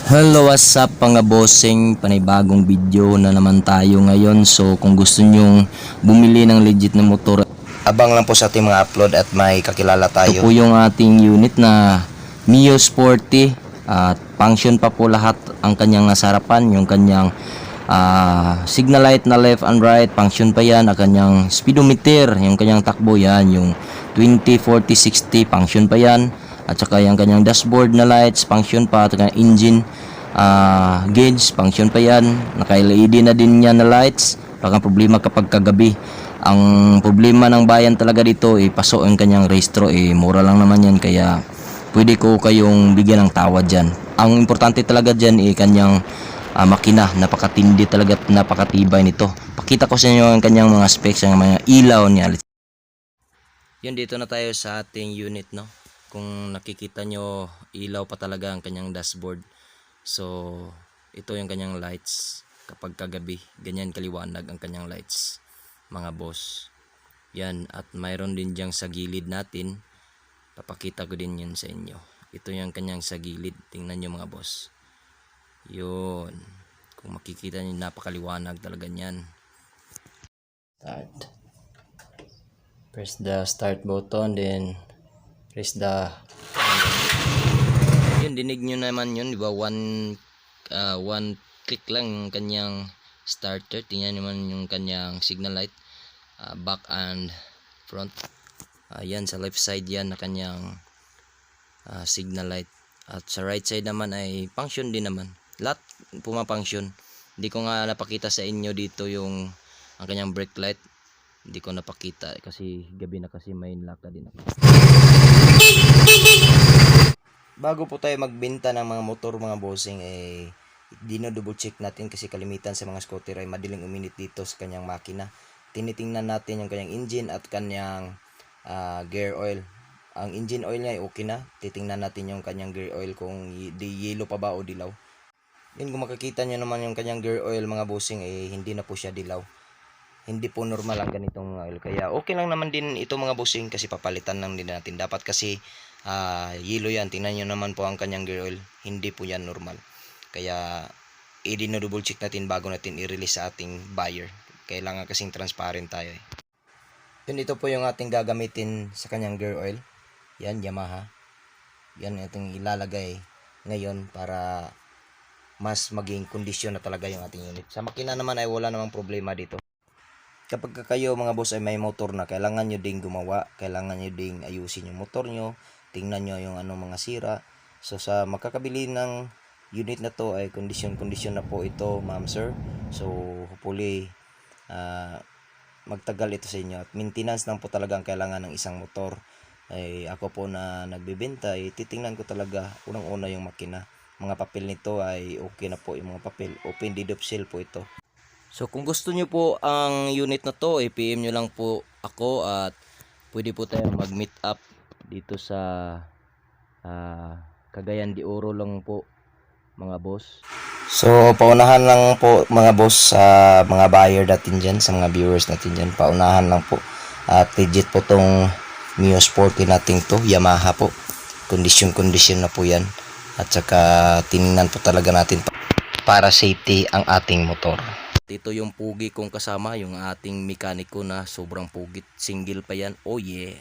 Hello, what's up mga bossing? Panibagong video na naman tayo ngayon. So kung gusto nyong bumili ng legit na motor, Abang lang po sa ating mga upload at may kakilala ito tayo. po yung ating unit na Mio Sporty. At function pa po lahat ang kanyang nasa harapan, yung kanyang signal light na left and right, function pa yan. Ang kanyang speedometer, yung kanyang takbo yan, yung 20, 40, 60, function pa yan. At saka yung kanyang dashboard na lights, function pa. At kanyang engine gauge, function pa yan. Naka-LED na din yan na lights. Baka problema kapag kagabi. Ang problema ng bayan talaga dito, paso ang kanyang rehistro, mura lang naman yan. Kaya pwede ko kayong bigyan ng tawad dyan. Ang importante talaga dyan, kanyang makina. Napakatindi talaga at napakatibay nito. Pakita ko sa inyo ang kanyang mga specs, ang mga ilaw niya. Yun, dito na tayo sa ating unit, no? Kung nakikita nyo, ilaw pa talaga ang kanyang dashboard. So ito yung kanyang lights kapag kagabi, ganyan kaliwanag ang kanyang lights mga boss. Yan, at mayroon din diyang sa gilid natin, papakita ko din yun sa inyo. Ito yung kanyang sa gilid, tingnan nyo mga boss. Yun, kung makikita nyo, napakaliwanag talaga nyan. Start. Press the start button, then press the yun, dinig nyo naman yun, di ba? One click lang yung kanyang starter. Tingnan naman yung kanyang signal light, back and front. Yan, sa left side yan na kanyang signal light. At sa right side naman ay function din naman. Lahat pumapunction. Hindi ko nga napakita sa inyo dito yung ang kanyang brake light. Hindi ko napakita kasi gabi na, kasi may laka din ako. Bago po tayo magbenta ng mga motor mga bossing, dino-double check natin kasi kalimitan sa mga scooter ay madaling uminit dito sa kanyang makina. Tinitingnan natin yung kanyang engine at kanyang gear oil. Ang engine oil niya ay okay na. Titingnan natin yung kanyang gear oil kung yellow pa ba o dilaw. Yun, kung makikita nyo naman yung kanyang gear oil mga bossing, hindi na po siya dilaw. Hindi po normal ang ganitong oil. Kaya okay lang naman din ito mga bossing kasi papalitan lang din natin. Dapat kasi yellow yan. Tingnan nyo naman po ang kanyang gear oil. Hindi po yan normal. Kaya i-double check natin bago natin i-release sa ating buyer. Kailangan kasing transparent tayo. Yun, ito po yung ating gagamitin sa kanyang gear oil. Yan, Yamaha. Yan ating ilalagay ngayon para mas maging kondisyon na talaga yung ating unit. Sa makina naman ay wala namang problema dito. Kapag kayo mga boss ay may motor na, kailangan nyo ding gumawa, kailangan nyo ding ayusin yung motor nyo, tingnan nyo yung mga sira. So sa makakabili ng unit na to ay kondisyon na po ito ma'am sir. So hopefully magtagal ito sa inyo at maintenance lang po talaga ang kailangan ng isang motor. Ako po na nagbebenta, titingnan ko talaga unang-una yung makina. Mga papel nito ay okay na po, yung mga papel, open deed of sale po ito. So kung gusto nyo po ang unit na to, PM nyo lang po ako at pwede po tayong mag-meet up dito sa Cagayan de Oro lang po mga boss. So paunahan lang po mga boss sa mga buyer natin dyan, sa mga viewers natin dyan, paunahan lang po. At legit po tong Mio Sporty natin to, Yamaha po. Condition na po yan. At saka tinignan po talaga natin para safety ang ating motor. Ito yung pugi kong kasama, yung ating mekaniko na sobrang pugit. Single pa yan. Oh yeah.